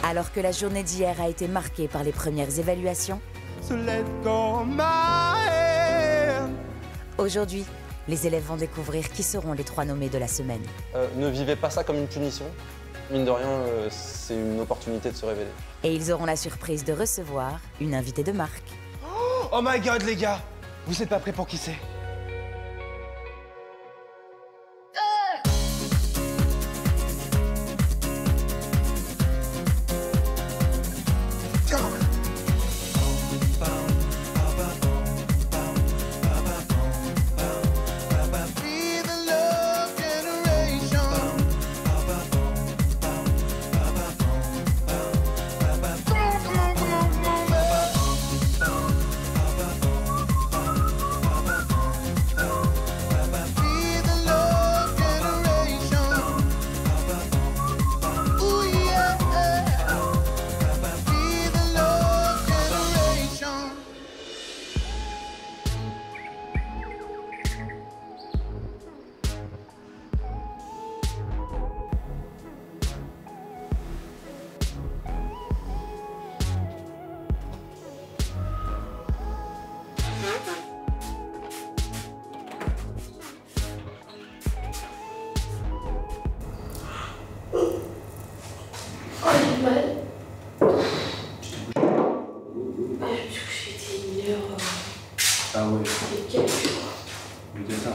Alors que la journée d'hier a été marquée par les premières évaluations, aujourd'hui, les élèves vont découvrir qui seront les 3 nommés de la semaine. Ne vivez pas ça comme une punition. Mine de rien, c'est une opportunité de se révéler. Et ils auront la surprise de recevoir une invitée de marque. Oh my god, les gars! Vous êtes pas prêts pour qui c'est? Ah ouais. Mais ça.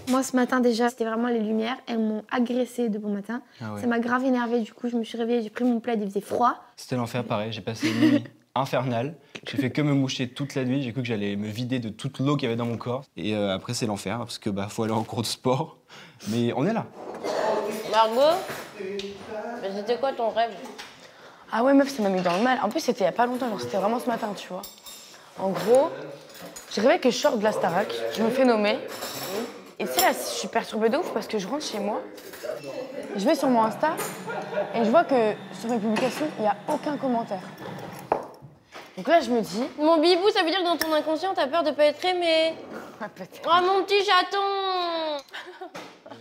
Moi, ce matin, déjà, c'était vraiment les lumières. Elles m'ont agressée de bon matin. Ah ouais. Ça m'a grave énervée. Du coup, je me suis réveillée, j'ai pris mon plaid, il faisait froid. C'était l'enfer, pareil. J'ai passé une nuit infernale. J'ai fait que me moucher toute la nuit. J'ai cru que j'allais me vider de toute l'eau qu'il y avait dans mon corps. Et après, c'est l'enfer, parce que faut aller en cours de sport. Mais on est là. Margot, mais c'était quoi ton rêve? Ah ouais, meuf, ça m'a mis dans le mal. En plus, c'était il y a pas longtemps, genre c'était vraiment ce matin, tu vois. En gros, j'ai rêvé que je sors de la Starac, je me fais nommer. Et tu sais, là, je suis perturbée de ouf parce que je rentre chez moi, je vais sur mon Insta et je vois que sur mes publications, il n'y a aucun commentaire. Donc là, je me dis... Mon bibou, ça veut dire que dans ton inconscient, t'as peur de pas être aimé. Ah, peut-être. Oh, mon petit chaton!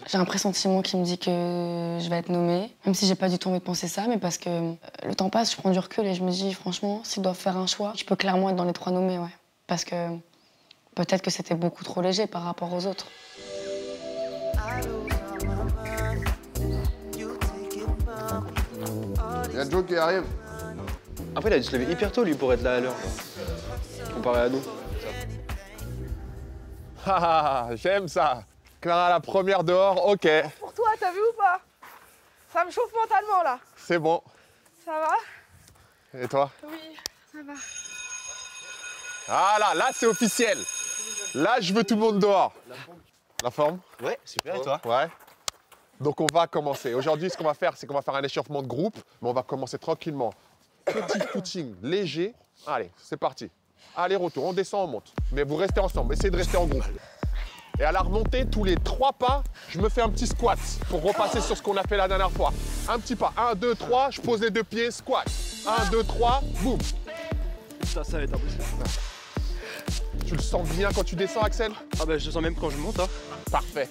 J'ai un pressentiment qui me dit que je vais être nommée, même si j'ai pas du tout envie de penser ça, mais parce que le temps passe, je prends du recul et je me dis, franchement, s'ils doivent faire un choix, je peux clairement être dans les 3 nommés, ouais. Parce que peut-être que c'était beaucoup trop léger par rapport aux autres. Il y a Joe qui arrive. Après, il a dû se lever hyper tôt, lui, pour être là à l'heure. Comparé à nous. Ah, j'aime ça. Clara, la première dehors, ok. Pour toi, t'as vu ou pas? Ça me chauffe mentalement, là. C'est bon. Ça va? Et toi? Oui, ça va. Ah là, c'est officiel. Là, je veux tout le monde dehors. La forme? Ouais, super, et toi? Ouais. Donc, on va commencer. Aujourd'hui, ce qu'on va faire, c'est qu'on va faire un échauffement de groupe, mais on va commencer tranquillement. Petit footing léger. Allez, c'est parti. Allez, retour, on descend, on monte. Mais vous restez ensemble, essayez de rester en groupe. Et à la remontée, tous les 3 pas, je me fais un petit squat pour repasser sur ce qu'on a fait la dernière fois. Un petit pas. 1, 2, 3, je pose les 2 pieds, squat. 1, 2, 3, boum. Ça va être impossible. Tu le sens bien quand tu descends, Axel? Ah bah je le sens même quand je monte, hein. Parfait.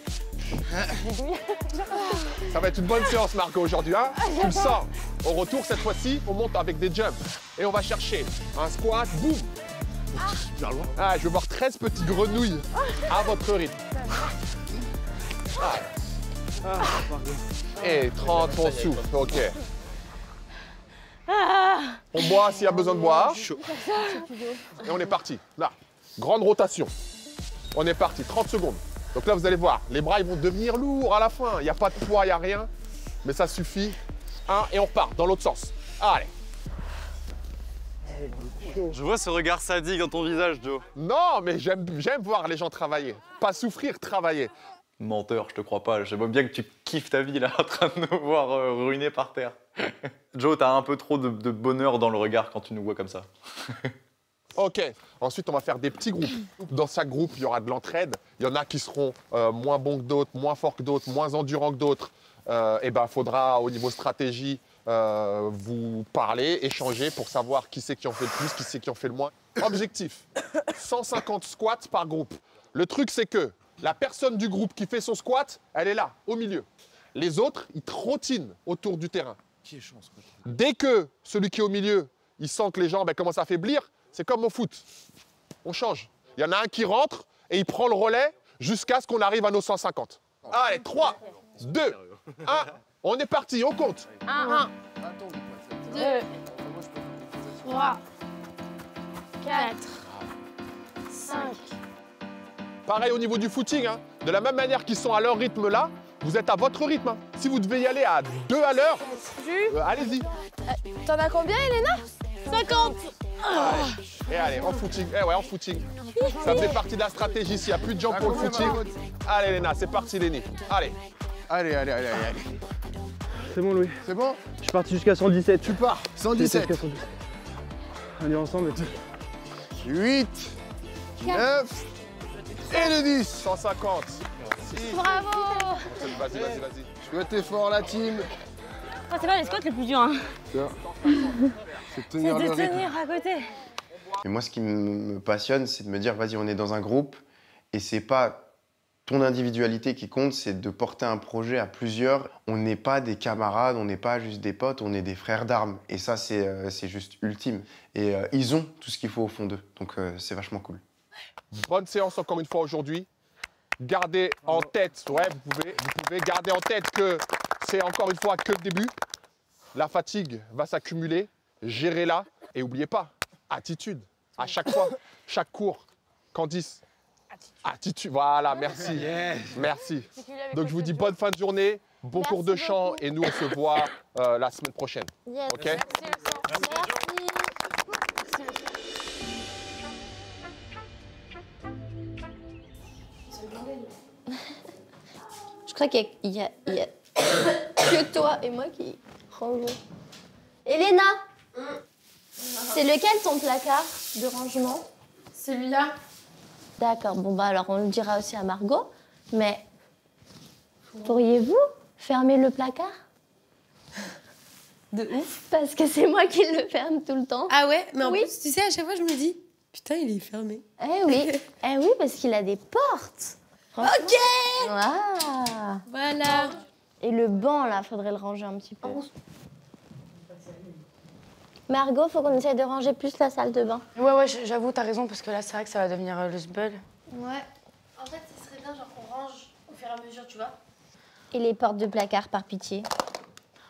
Ça va être une bonne séance, Margot, aujourd'hui, hein? Tu le sens. Au retour, cette fois-ci, on monte avec des jumps. Et on va chercher un squat, boum. Ah, je veux voir 13 petites grenouilles à votre rythme. Et 30, on souffle, ok. On boit s'il y a besoin de boire. Et on est parti. Là, grande rotation. On est parti, 30 secondes. Donc là, vous allez voir, les bras ils vont devenir lourds à la fin. Il n'y a pas de poids, il n'y a rien. Mais ça suffit. 1 et on repart dans l'autre sens. Allez. Je vois ce regard sadique dans ton visage, Joe. Non, mais j'aime voir les gens travailler. Pas souffrir, travailler. Menteur, je te crois pas. Je vois bien que tu kiffes ta vie là, en train de nous voir ruiner par terre. Joe, t'as un peu trop de bonheur dans le regard quand tu nous vois comme ça. Ok, ensuite on va faire des petits groupes. Dans chaque groupe, il y aura de l'entraide. Il y en a qui seront moins bons que d'autres, moins forts que d'autres, moins endurants que d'autres. Et ben, faudra au niveau stratégie vous parler, échanger pour savoir qui c'est qui en fait le plus, qui c'est qui en fait le moins. Objectif, 150 squats par groupe. Le truc c'est que La personne du groupe qui fait son squat, elle est là, au milieu. Les autres, ils trottinent autour du terrain. Dès que celui qui est au milieu, il sent que les jambes commencent à faiblir, c'est comme au foot. On change. Il y en a un qui rentre et il prend le relais jusqu'à ce qu'on arrive à nos 150. Allez, 3, 2, 1. On est parti, on compte. 1, 2, 3, 4, 5. Pareil au niveau du footing, hein. De la même manière qu'ils sont à leur rythme là, vous êtes à votre rythme. Hein. Si vous devez y aller à 2 à l'heure, allez-y. T'en as combien, Elena? 50. Et allez, en footing. Eh ouais, en footing. Ça fait partie de la stratégie. S'il n'y a plus de gens pour le footing. Allez, Léna, c'est parti, Léni. Allez. Allez. C'est bon, Louis. C'est bon? Je suis parti jusqu'à 117. Tu pars. 117. On est ensemble. 8, 9 et le 10. 150. Bravo. Vas-y. Chouette effort, la team. Oh, c'est pas les squats le plus dur. Hein. C'est tenir le rythme. à côté. Et moi, ce qui me passionne, c'est de me dire, vas-y, on est dans un groupe, et c'est pas ton individualité qui compte, c'est de porter un projet à plusieurs. On n'est pas des camarades, on n'est pas juste des potes, on est des frères d'armes. Et ça, c'est juste ultime. Et ils ont tout ce qu'il faut au fond d'eux, donc c'est vachement cool. Bonne séance encore une fois aujourd'hui. Gardez en tête, ouais, vous pouvez garder en tête que c'est encore une fois que le début. La fatigue va s'accumuler, gérez-la. Et n'oubliez pas, attitude. À chaque fois, chaque cours. Candice, attitude. Voilà, merci. Yes. Merci. Donc je vous dis bonne fin de journée, bon cours de chant et nous on se voit la semaine prochaine. Yes. Ok? Merci. Je crois qu'il y a que toi et moi qui rangeons. Elena, c'est lequel ton placard de rangement? Celui-là. D'accord, bon bah alors on le dira aussi à Margot, mais pourriez-vous fermer le placard? De ouf. Parce que c'est moi qui le ferme tout le temps. Ah ouais, mais en Oui. plus, tu sais, à chaque fois, je me dis, putain, il est fermé. Eh oui, parce qu'il a des portes. Ok. Ah. Voilà. Et le banc, là, faudrait le ranger un petit peu. Margot, faut qu'on essaye de ranger plus la salle de bain. Ouais, j'avoue, t'as raison, parce que là, c'est vrai que ça va devenir le sbul. Ouais. En fait, ce serait bien, genre, qu'on range au fur et à mesure, tu vois. Et les portes de placard, par pitié.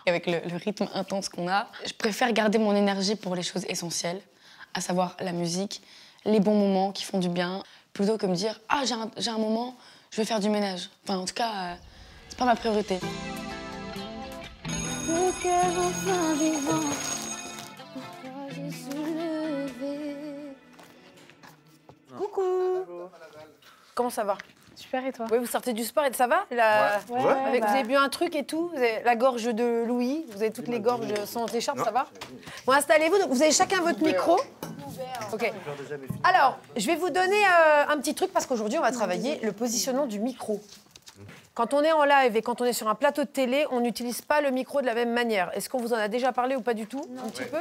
Avec le rythme intense qu'on a, je préfère garder mon énergie pour les choses essentielles, à savoir la musique, les bons moments qui font du bien, plutôt que me dire « Ah, j'ai un moment, je vais faire du ménage ». Enfin, en tout cas, c'est pas ma priorité. Le cœur enfin vivant, pourquoi j'ai soulevé. Coucou. Comment ça va? Super, et toi? Oui, vous sortez du sport et ça va? Vous avez bu un truc et tout? Vous avez la gorge de Louis? Vous avez toutes les gorges sans écharpe, ça va? Bon, installez-vous. Donc, vous avez chacun votre micro. Ok. Alors, je vais vous donner un petit truc parce qu'aujourd'hui, on va travailler le positionnement du micro. Quand on est en live et quand on est sur un plateau de télé, on n'utilise pas le micro de la même manière. Est-ce qu'on vous en a déjà parlé ou pas du tout? Un petit peu?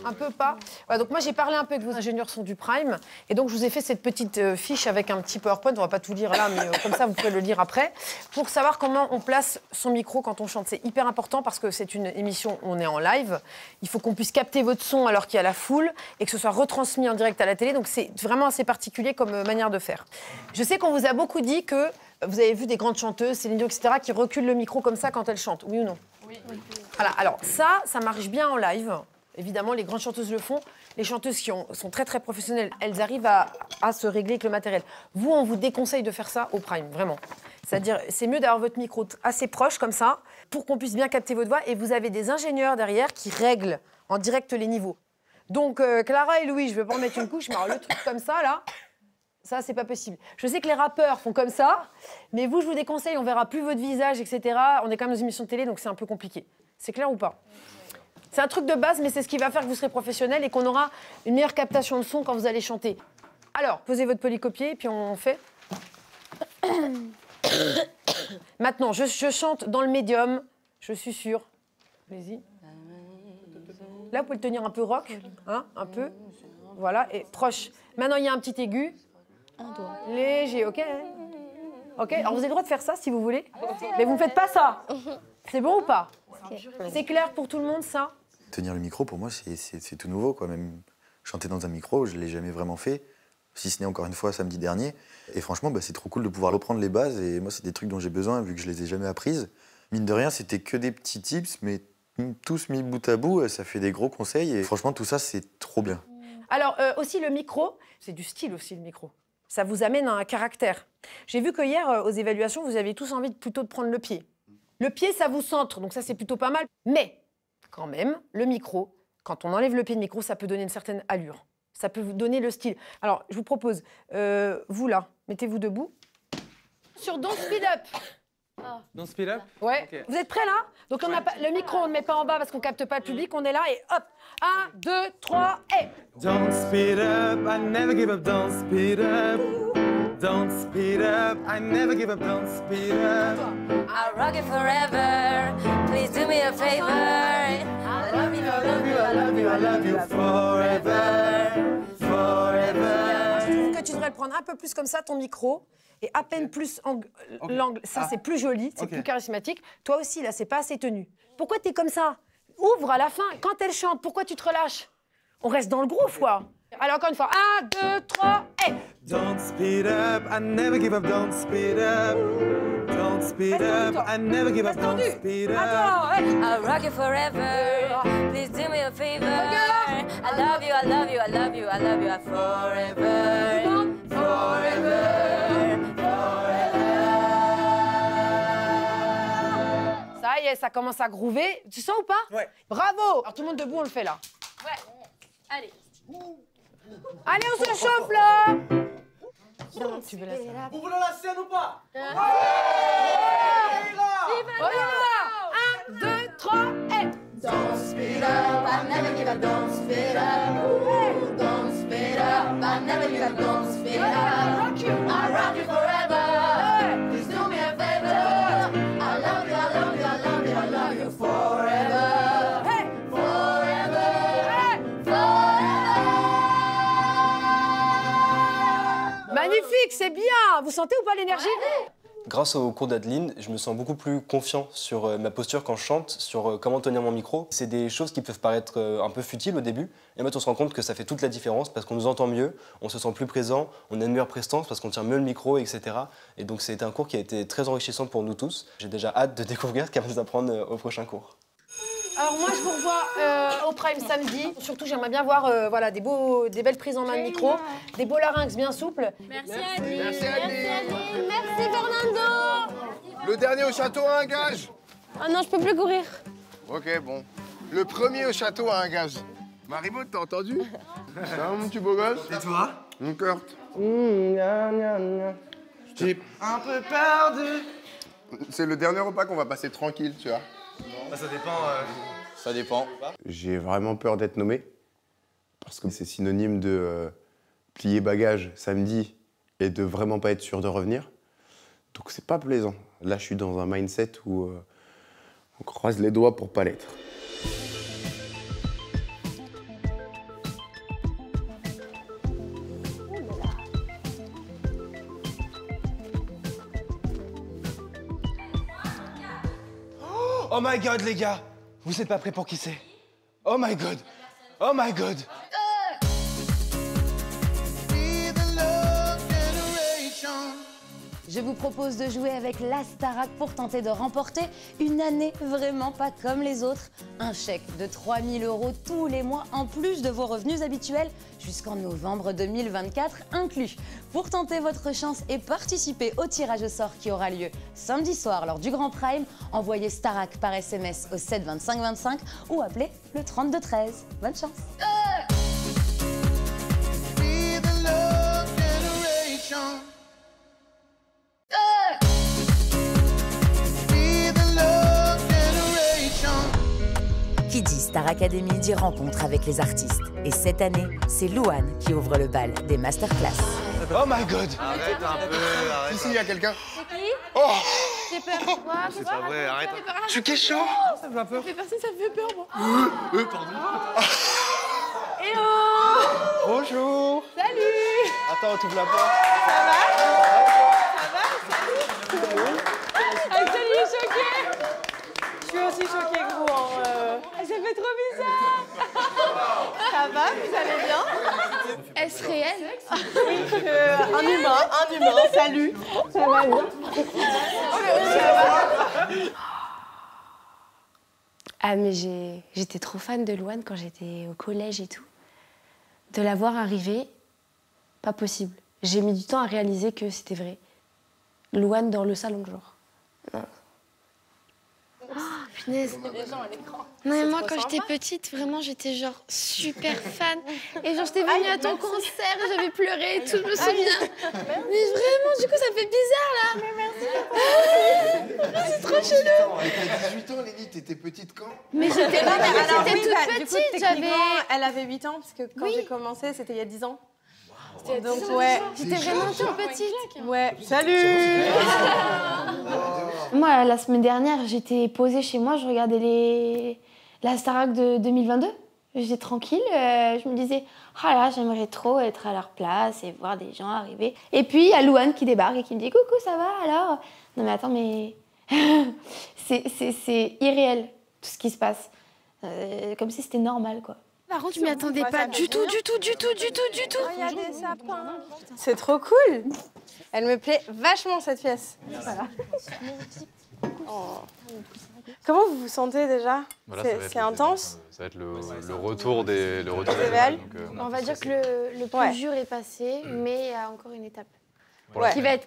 Un peu pas. Voilà, donc moi j'ai parlé un peu avec vos ingénieurs son du Prime et donc je vous ai fait cette petite fiche avec un petit PowerPoint, on va pas tout lire là mais comme ça vous pourrez le lire après, pour savoir comment on place son micro quand on chante. C'est hyper important parce que c'est une émission où on est en live, il faut qu'on puisse capter votre son alors qu'il y a la foule et que ce soit retransmis en direct à la télé, donc c'est vraiment assez particulier comme manière de faire. Je sais qu'on vous a beaucoup dit que vous avez vu des grandes chanteuses, Céline Dion, etc., qui reculent le micro comme ça quand elles chantent, oui ou non? Oui. Voilà, alors ça marche bien en live. Évidemment, les grandes chanteuses le font. Les chanteuses qui sont très, très professionnelles, elles arrivent à se régler avec le matériel. Vous, on vous déconseille de faire ça au Prime, vraiment. C'est-à-dire, c'est mieux d'avoir votre micro assez proche, comme ça, pour qu'on puisse bien capter votre voix. Et vous avez des ingénieurs derrière qui règlent en direct les niveaux. Donc, Clara et Louis, je ne vais pas en mettre une couche, mais alors le truc comme ça, là, ça, c'est pas possible. Je sais que les rappeurs font comme ça, mais vous, je vous déconseille, on verra plus votre visage, etc. On est quand même dans une émission de télé, donc c'est un peu compliqué. C'est clair ou pas? C'est un truc de base, mais c'est ce qui va faire que vous serez professionnel et qu'on aura une meilleure captation de son quand vous allez chanter. Alors, posez votre polycopier, puis on fait. Maintenant, je chante dans le médium, je suis sûre. Allez-y. Là, vous pouvez le tenir un peu rock, hein, un peu. Voilà, et proche. Maintenant, il y a un petit aigu. Léger, ok? Ok, alors vous avez le droit de faire ça si vous voulez, mais vous ne faites pas ça. C'est bon ou pas? C'est clair pour tout le monde ça? Tenir le micro, pour moi, c'est tout nouveau, quoi. Même chanter dans un micro, je ne l'ai jamais vraiment fait, si ce n'est encore une fois samedi dernier. Et franchement, bah, c'est trop cool de pouvoir reprendre les bases. Et moi, c'est des trucs dont j'ai besoin, vu que je les ai jamais apprises. Mine de rien, c'était que des petits tips, mais tous mis bout à bout, ça fait des gros conseils. Et franchement, tout ça, c'est trop bien. Alors, aussi le micro, c'est du style aussi le micro. Ça vous amène à un caractère. J'ai vu que hier, aux évaluations, vous aviez tous envie plutôt de prendre le pied. Le pied, ça vous centre, donc ça, c'est plutôt pas mal. Mais, quand même, le micro, quand on enlève le pied de micro, ça peut donner une certaine allure. Ça peut vous donner le style. Alors, je vous propose, vous là, mettez-vous debout. Sur Don't Speed Up. Don't speed up? Ouais. Okay. Vous êtes prêts là? Donc, le micro, on ne le met pas en bas parce qu'on capte pas le public. On est là et hop. 1, 2, 3 et... Don't speed up, I never give up, don't speed up. Don't speed up, I never give up, don't speed up. I'll rock it forever, please do me a favor. I love you, I love you, I love you, I love you forever, forever. Je trouve que tu devrais le prendre un peu plus comme ça, ton micro, et à peine plus l'angle. Ça, c'est plus joli, c'est plus charismatique. Toi aussi, là, c'est pas assez tenu. Pourquoi t'es comme ça? Ouvre à la fin. Quand elle chante, pourquoi tu te relâches? On reste dans le groove, quoi. Allez, encore une fois. 1, 2, 3, et... Don't speed up, I never give up, don't speed up. Don't speed up, I never give up, don't speed up. I'll rock it forever, please do me a favor. I love you, I love you, I love you, I love you forever, forever, forever. Ça y est, ça commence à groover. Tu sens ou pas? Ouais. Bravo. Alors tout le monde debout, on le fait là. Ouais. Allez. Allez, on se chauffe là. Tu veux la scène? Vous voulez la scène ou pas? Ouais. On y va. 1, 2, 3, et... Don't speed up, I never give up, don't speed up. Don't speed up, I never give up, don't speed up. I'll rock you forever, please do me a favor. I love you, I love you, I love you, I love you forever. Forever, forever. Magnifique, c'est bien. Vous sentez ou pas l'énergie? Grâce au cours d'Adeline, je me sens beaucoup plus confiant sur ma posture quand je chante, sur comment tenir mon micro. C'est des choses qui peuvent paraître un peu futiles au début, et en fait on se rend compte que ça fait toute la différence parce qu'on nous entend mieux, on se sent plus présent, on a une meilleure prestance parce qu'on tient mieux le micro, etc. Et donc c'est un cours qui a été très enrichissant pour nous tous. J'ai déjà hâte de découvrir ce qu'elle va nous apprendre au prochain cours. Alors moi je vous revois au Prime samedi. Surtout j'aimerais bien voir voilà, des belles prises en main de micro, des beaux larynx bien souples. Merci Adeline. Merci Adeline. Merci Fernando. Le dernier au château a un gage. Ah non, je peux plus courir. Ok, bon. Le premier au château a un gage. Marimaud, t'as entendu? Ça va, mon petit beau gosse? Et toi? Mon cœur. J'ai un peu perdu. C'est le dernier repas qu'on va passer tranquille, tu vois. Bah, ça dépend. Ça dépend. J'ai vraiment peur d'être nommé, parce que c'est synonyme de plier bagage samedi et de vraiment pas être sûr de revenir. Donc c'est pas plaisant. Là, je suis dans un mindset où on croise les doigts pour pas l'être. Oh my god, les gars! Vous êtes pas prêts pour qui c'est? Oh my god! Oh my god! Je vous propose de jouer avec la Starac pour tenter de remporter une année vraiment pas comme les autres. Un chèque de 3 000 € tous les mois en plus de vos revenus habituels jusqu'en novembre 2024 inclus. Pour tenter votre chance et participer au tirage au sort qui aura lieu samedi soir lors du Grand Prime, envoyez Starac par SMS au 7 25 25 ou appelez le 32 13. Bonne chance! Qui dit Star Academy dit rencontre avec les artistes. Et cette année, c'est Louane qui ouvre le bal des masterclass. Oh my god! Arrête un peu, arrête. Ici, il y a quelqu'un. C'est qui? Oh! J'ai peur. Quoi? C'est pas vrai, arrête. Je suis chaud! Ça me fait peur. Ça me fait peur, moi. Pardon. Et oh! Bonjour! Salut! Attends, tu ouvres la porte. Ça va? Ça va? Salut! Un humain, salut. Ça va bien. Ah mais j'étais trop fan de Louane quand j'étais au collège et tout. De la voir arriver, pas possible. J'ai mis du temps à réaliser que c'était vrai. Louane dans le salon, genre. Non. Oh, punaise. Non, mais moi, quand j'étais petite, vraiment, j'étais genre super fan. Et genre, j'étais venue à ton concert, j'avais pleuré et tout, je me souviens. Mais vraiment, du coup, ça me fait bizarre, là. Mais merci. C'est trop chelou. T'as 18 ans, Lénie, t'étais petite quand? Mais j'étais Non, mais alors, toute oui, bah, du coup, petite, techniquement, j'avais... elle avait 8 ans, parce que quand j'ai commencé, c'était il y a 10 ans. Donc, ans. ouais. J'étais vraiment toute petite. Ouais. Salut. Moi, la semaine dernière, j'étais posée chez moi, je regardais la Starac de 2022. J'étais tranquille, je me disais, ah là, j'aimerais trop être à leur place et voir des gens arriver. Et puis, il y a Louane qui débarque et qui me dit, coucou, ça va alors? Non mais attends, mais c'est irréel, tout ce qui se passe. Comme si c'était normal, quoi. Par contre, je m'y attendais pas du tout. Il y a des sapins. C'est trop cool. Elle me plaît vachement, cette pièce. Voilà. Oh. Comment vous vous sentez déjà? C'est intense? Ça va être le retour des Belles. On va dire que le plus dur est passé, mais il y a encore une étape.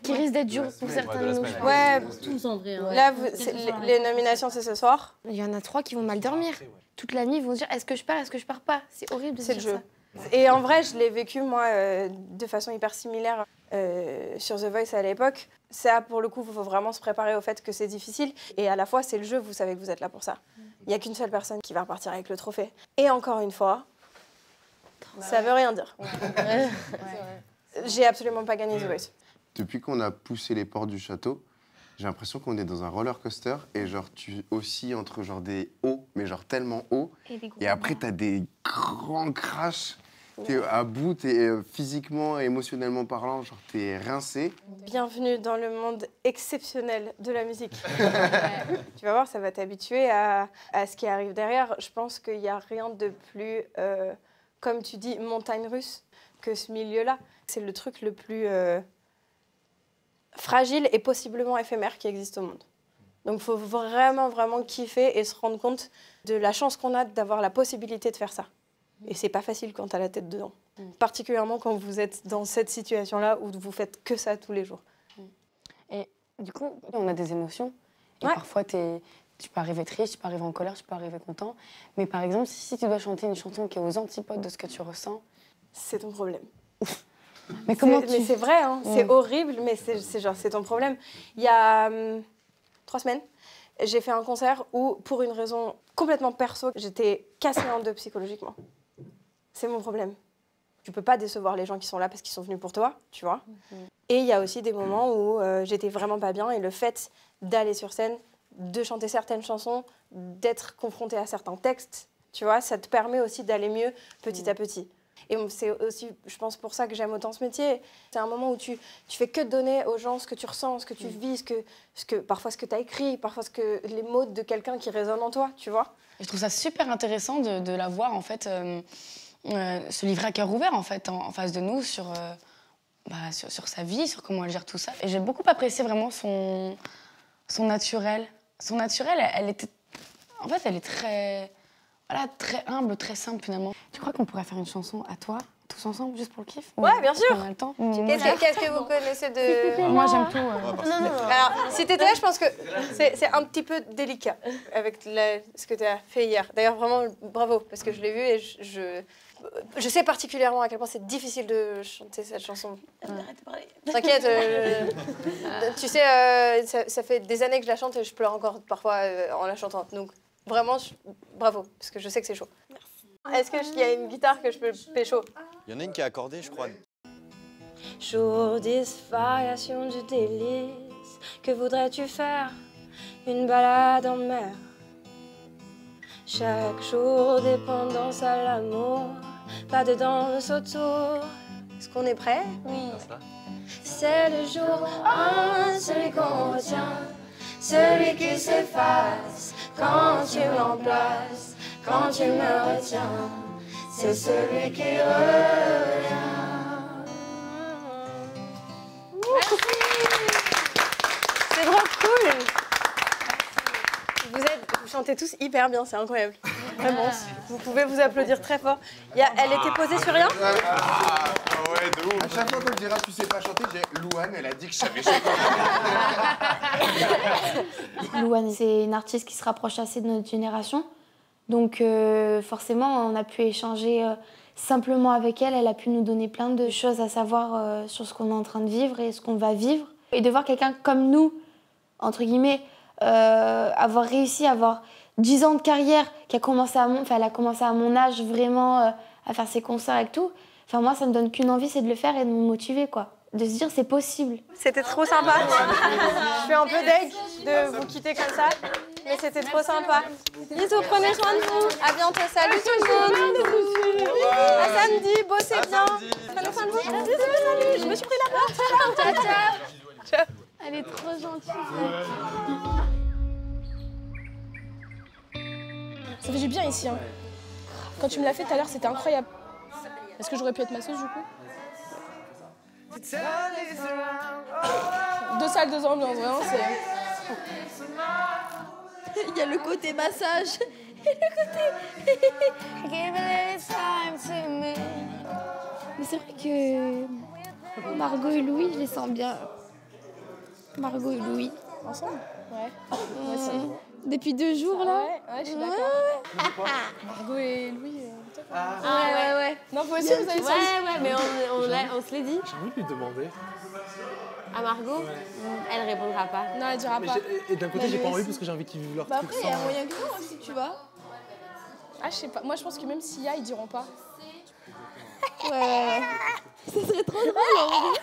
Qui risque d'être dur pour certains de nous. Ouais, tous en vrai. Là, les nominations, c'est ce soir. Il y en a 3 qui vont mal dormir. Toute la nuit, ils vont se dire, est-ce que je pars, est-ce que je pars pas? C'est horrible de se C'est le dire jeu. ça. Et en vrai, je l'ai vécu, moi, de façon hyper similaire sur The Voice à l'époque. Ça, pour le coup, il faut vraiment se préparer au fait que c'est difficile. Et à la fois, c'est le jeu, vous savez que vous êtes là pour ça. Il n'y a qu'une seule personne qui va repartir avec le trophée. Et encore une fois, ça veut rien dire. J'ai absolument pas gagné The Voice. Depuis qu'on a poussé les portes du château, j'ai l'impression qu'on est dans un roller coaster et genre tu oscilles entre genre des hauts, mais genre tellement hauts. Et après, t'as des grands crashs. T'es à bout, t'es physiquement et émotionnellement parlant, genre t'es rincé. Bienvenue dans le monde exceptionnel de la musique. Tu vas voir, ça va t'habituer à ce qui arrive derrière. Je pense qu'il n'y a rien de plus, comme tu dis, montagne russe que ce milieu-là. C'est le truc le plus fragile et possiblement éphémère qui existe au monde. Donc il faut vraiment, vraiment kiffer et se rendre compte de la chance qu'on a d'avoir la possibilité de faire ça. Et c'est pas facile quand t'as la tête dedans. Particulièrement quand vous êtes dans cette situation-là où vous faites que ça tous les jours. Et du coup, on a des émotions. Et parfois, tu peux arriver triste, tu peux arriver en colère, tu peux arriver content. Mais par exemple, si tu dois chanter une chanson qui est aux antipodes de ce que tu ressens... C'est ton problème. Mais comment Mais c'est vrai, hein, c'est horrible, mais c'est ton problème. Il y a 3 semaines, j'ai fait un concert où, pour une raison complètement perso, j'étais cassée en deux psychologiquement. C'est mon problème. Tu peux pas décevoir les gens qui sont là parce qu'ils sont venus pour toi, tu vois. Et il y a aussi des moments où j'étais vraiment pas bien et le fait d'aller sur scène, de chanter certaines chansons, d'être confrontée à certains textes, tu vois, ça te permet aussi d'aller mieux petit à petit. Et c'est aussi, je pense, pour ça que j'aime autant ce métier. C'est un moment où tu fais que donner aux gens ce que tu ressens, ce que tu vis, parfois ce que tu as écrit, parfois les mots de quelqu'un qui résonnent en toi, tu vois. Je trouve ça super intéressant de la voir, en fait, se livrer à cœur ouvert, en fait, en face de nous, sur sa vie, sur comment elle gère tout ça. Et j'ai beaucoup apprécié vraiment son naturel. Son naturel, elle était... En fait, elle est très... Voilà, très humble, très simple finalement. Tu crois qu'on pourrait faire une chanson à toi, tous ensemble, juste pour le kiff? Ouais, bien sûr. On a le temps. Qu'est-ce que vous connaissez de... Moi, j'aime tout. Non. Alors, si t'étais là, je pense que c'est un petit peu délicat avec ce que tu as fait hier. D'ailleurs, vraiment, bravo, parce que je l'ai vu et je sais particulièrement à quel point c'est difficile de chanter cette chanson. Arrête de parler. T'inquiète. Tu sais, ça fait des années que je la chante et je pleure encore parfois en la chantant. Donc, vraiment, bravo, parce que je sais que c'est chaud. Merci. Est-ce qu'il y a une guitare que je peux pécho? Il y en a une qui est accordée, je crois. Jour d'expiation du délice, que voudrais-tu faire? Une balade en mer. Chaque jour, dépendance à l'amour, pas de danse autour. Est-ce qu'on est prêt? Oui. C'est le jour, celui qu'on retient, celui qui s'efface quand tu m'emplaces, quand tu me retiens. C'est celui qui revient. chantez tous hyper bien, c'est incroyable. Vraiment, vous pouvez vous applaudir très fort. Elle était posée sur rien? Ouais, de ouf. À chaque fois que je dirais tu sais pas chanter, j'ai Louane, elle a dit que je savais chanter. Louane, c'est une artiste qui se rapproche assez de notre génération. Donc forcément, on a pu échanger simplement avec elle. Elle a pu nous donner plein de choses à savoir sur ce qu'on est en train de vivre et ce qu'on va vivre. Et de voir quelqu'un comme nous, entre guillemets, avoir réussi à avoir 10 ans de carrière, elle a commencé à mon âge vraiment à faire ses concerts et tout. Enfin, moi, ça me donne qu'une envie, c'est de le faire et de me motiver, quoi. De se dire, c'est possible. C'était trop sympa. Je suis un peu deg de vous quitter comme ça, mais c'était trop sympa. Bisous, prenez soin de vous. À bientôt, salut tout le monde. À samedi, bossez bien. Prenez soin de vous. Bisous, salut. Je me suis pris la porte. Ciao, ciao. Ciao. Elle est trop gentille. Ça fait du bien ici. Hein. Quand tu me l'as fait tout à l'heure, c'était incroyable. Est-ce que j'aurais pu être masseuse du coup? 2 salles, 2 ambiances, vraiment, c'est... Il y a le côté massage et le côté... Mais c'est vrai que Margot et Louis, je les sens bien. Margot et Louis. Ensemble? Ouais. Moi aussi. Depuis 2 jours, là. Ouais, je suis d'accord. Margot et Louis... ouais. Non, vous aussi, vous avez ça? Ouais, mais on se l'est dit. J'ai envie de lui demander. À Margot, elle répondra pas. Non, elle dira pas. Et d'un côté, j'ai pas envie parce que j'ai envie qu'ils vivent leur truc Après, sans... il y a moyen que non aussi, tu vois. Ah, je sais pas. Moi, je pense que même s'il y a, ils diront pas. Ouais. Ce serait trop drôle, en vrai.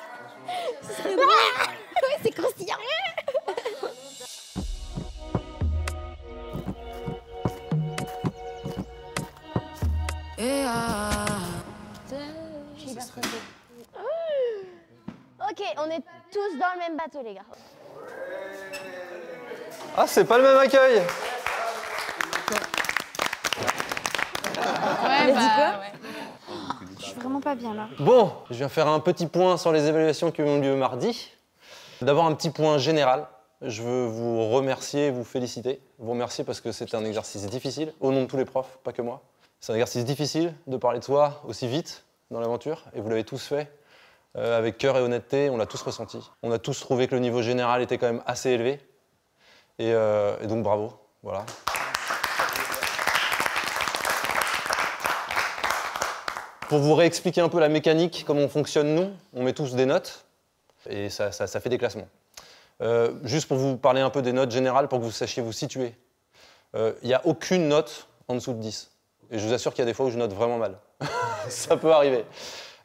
Ce serait drôle. Ouais, c'est croustillant. Ok, on est tous dans le même bateau, les gars. Ah, c'est pas le même accueil. Ouais, Je suis vraiment pas bien là. Bon, je viens faire un petit point sur les évaluations qui ont lieu mardi. D'abord, un petit point général. Je veux vous remercier, vous féliciter. Vous remercier parce que c'est un exercice difficile, au nom de tous les profs, pas que moi. C'est un exercice difficile de parler de soi aussi vite dans l'aventure, et vous l'avez tous fait avec cœur et honnêteté, on l'a tous ressenti. On a tous trouvé que le niveau général était quand même assez élevé, et donc bravo, voilà. Pour vous réexpliquer un peu la mécanique, comment on fonctionne nous, on met tous des notes, et ça fait des classements. Juste pour vous parler un peu des notes générales, pour que vous sachiez vous situer. Il n'y a aucune note en dessous de 10. Et je vous assure qu'il y a des fois où je note vraiment mal. Ça peut arriver.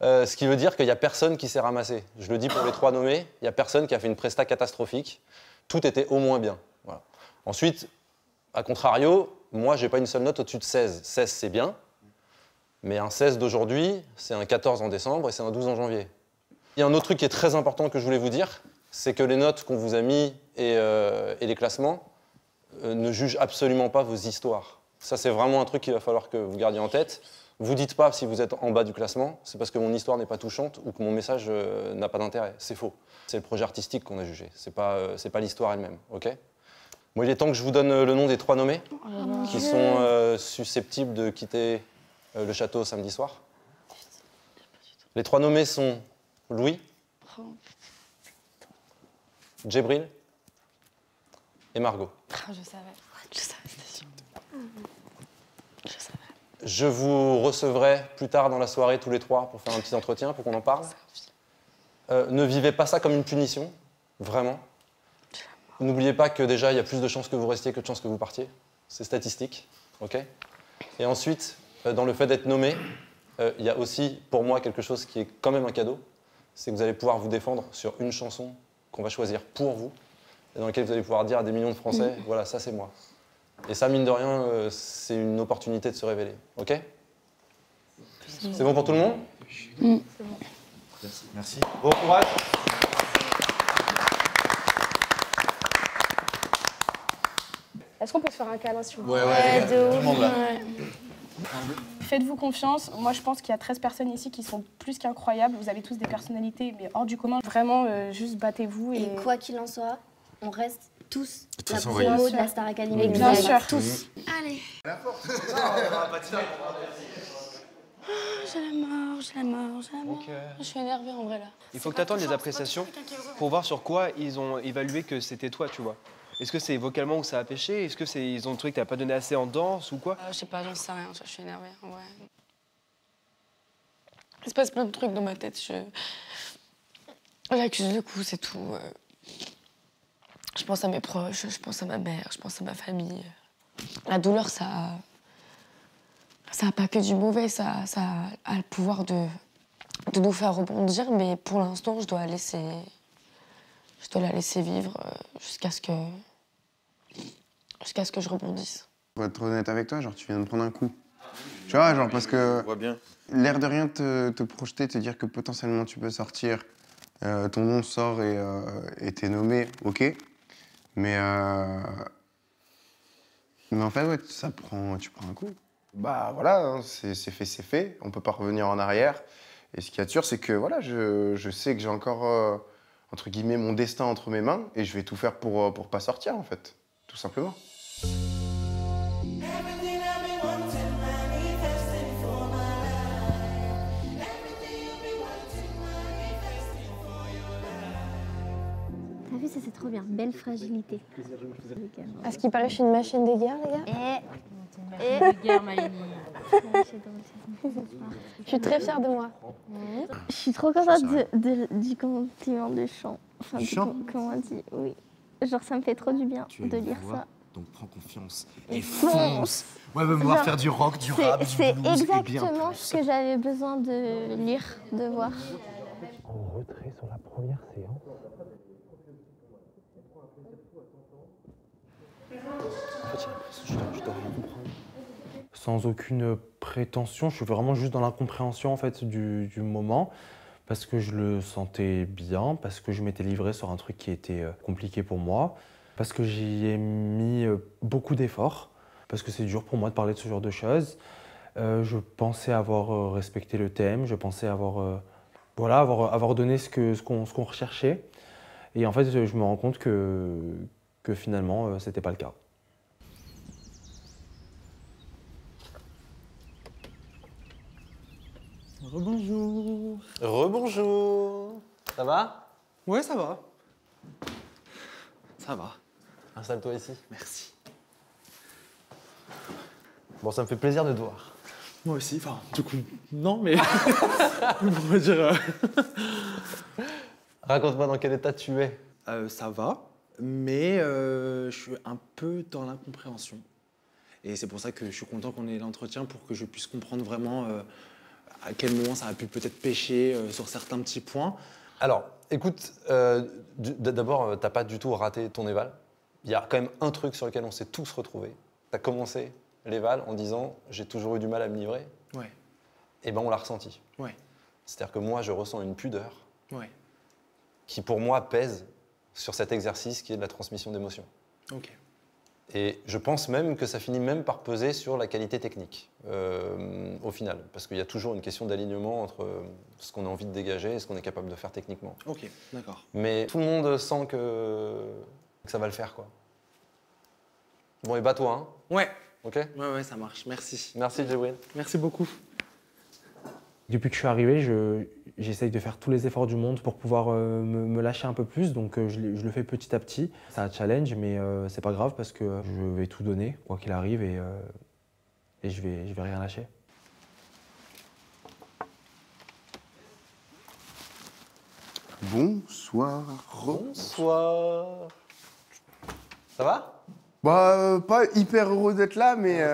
Ce qui veut dire qu'il n'y a personne qui s'est ramassé. Je le dis pour les 3 nommés, il n'y a personne qui a fait une presta catastrophique. Tout était au moins bien. Voilà. Ensuite, à contrario, moi, je n'ai pas une seule note au-dessus de 16. 16, c'est bien. Mais un 16 d'aujourd'hui, c'est un 14 en décembre et c'est un 12 en janvier. Il y a un autre truc qui est très important que je voulais vous dire, c'est que les notes qu'on vous a mis et les classements ne jugent absolument pas vos histoires. Ça, c'est vraiment un truc qu'il va falloir que vous gardiez en tête. Vous dites pas si vous êtes en bas du classement, c'est parce que mon histoire n'est pas touchante ou que mon message n'a pas d'intérêt. C'est faux. C'est le projet artistique qu'on a jugé, c'est pas l'histoire elle-même, ok ? Bon, il est temps que je vous donne le nom des 3 nommés qui sont susceptibles de quitter le château samedi soir. Les 3 nommés sont Louis, Djibril et Margot. Je savais, c'était sûr. Je savais. Je vous recevrai plus tard dans la soirée tous les 3 pour faire un petit entretien, pour qu'on en parle. Ne vivez pas ça comme une punition, vraiment. N'oubliez pas que déjà, il y a plus de chances que vous restiez que de chances que vous partiez. C'est statistique, ok ? Et ensuite, dans le fait d'être nommé, il y a aussi, pour moi, quelque chose qui est quand même un cadeau. C'est que vous allez pouvoir vous défendre sur une chanson qu'on va choisir pour vous, et dans laquelle vous allez pouvoir dire à des millions de Français, voilà, ça c'est moi. Et ça, mine de rien, c'est une opportunité de se révéler, ok ? C'est bon pour tout le monde ? C'est bon. Merci. Bon courage. Est-ce qu'on peut se faire un câlin s'il vous Ouais, plaît? tout le monde là. Faites-vous confiance. Moi, je pense qu'il y a 13 personnes ici qui sont plus qu'incroyables. Vous avez tous des personnalités, mais hors du commun. Vraiment, juste battez-vous. Et quoi qu'il en soit, on reste tous toute la façon, promo de la Star Academy. Bien sûr. Tous. Allez. J'ai la mort, j'ai la mort, j'ai la mort. Je suis énervée en vrai là. Il faut que tu attendes les appréciations pour voir sur quoi ils ont évalué que c'était toi, tu vois. Est-ce que c'est vocalement où ça a pêché? Est-ce que ils ont trouvé que t'as pas donné assez en danse ou quoi? Je sais pas, j'en sais rien, je suis énervée en vrai. Il se passe plein de trucs dans ma tête. J'accuse le coup, c'est tout. Je pense à mes proches, je pense à ma mère, je pense à ma famille. La douleur, ça a pas que du mauvais, ça a le pouvoir de nous faire rebondir, mais pour l'instant, je dois la laisser vivre jusqu'à ce que je rebondisse. Pour être honnête avec toi, genre tu viens de prendre un coup. Tu vois, genre parce que l'air de rien te projeter, te dire que potentiellement tu peux sortir, ton nom sort et t'es nommé, ok. Mais en fait, ouais, tu prends un coup. Bah voilà, hein, c'est fait. On peut pas revenir en arrière. Et ce qu'il y a de sûr, c'est que voilà, je sais que j'ai encore, entre guillemets, mon destin entre mes mains et je vais tout faire pour pas sortir, en fait, tout simplement. T'as vu, ça c'est trop bien. Belle fragilité. À ce qui paraît, je suis une machine de guerre, les gars. Guerre, Maëlie. Je suis très fière de moi. Je suis trop contente du compliment de chant. Enfin, comment on dit, oui. Genre, ça me fait trop du bien de lire ça. Donc prends confiance et fonce. Ouais, va vouloir faire du rock, du rap, du blues. C'est exactement ce que j'avais besoin de lire, de voir. En retrait sur la première séance. En fait, je dois rien comprendre. Sans aucune prétention, je suis vraiment juste dans l'incompréhension en fait du moment, parce que je le sentais bien, parce que je m'étais livré sur un truc qui était compliqué pour moi, parce que j'y ai mis beaucoup d'efforts, parce que c'est dur pour moi de parler de ce genre de choses. Je pensais avoir respecté le thème, je pensais avoir donné ce qu'on recherchait, et en fait je me rends compte que finalement c'était pas le cas. Rebonjour. Rebonjour. Ça va? Ouais, ça va. Ça va. Installe-toi ici. Merci. Bon, ça me fait plaisir de te voir. Moi aussi, enfin, du coup, non, mais on va dire. Raconte-moi dans quel état tu es. Ça va, mais je suis un peu dans l'incompréhension. Et c'est pour ça que je suis content qu'on ait l'entretien pour que je puisse comprendre vraiment à quel moment ça a pu peut-être pêcher sur certains petits points. Alors, écoute, d'abord, t'as pas du tout raté ton éval. Il y a quand même un truc sur lequel on s'est tous retrouvés. T'as commencé l'éval en disant « j'ai toujours eu du mal à me livrer ». Ouais. Et ben on l'a ressenti. Ouais. C'est-à-dire que moi, je ressens une pudeur qui, pour moi, pèse sur cet exercice qui est de la transmission d'émotions. Ok. Et je pense même que ça finit même par peser sur la qualité technique, au final. Parce qu'il y a toujours une question d'alignement entre ce qu'on a envie de dégager et ce qu'on est capable de faire techniquement. Ok, d'accord. Mais tout le monde sent que ça va le faire, quoi. Bon, et bats-toi, hein. Ouais. Ok. Ouais, ça marche. Merci. Merci, Jewin. Merci beaucoup. Depuis que je suis arrivé, j'essaye de faire tous les efforts du monde pour pouvoir me lâcher un peu plus, donc je le fais petit à petit. C'est un challenge, mais c'est pas grave parce que je vais tout donner, quoi qu'il arrive, et je vais rien lâcher. Bonsoir. Bonsoir. Ça va? Bah, pas hyper heureux d'être là, mais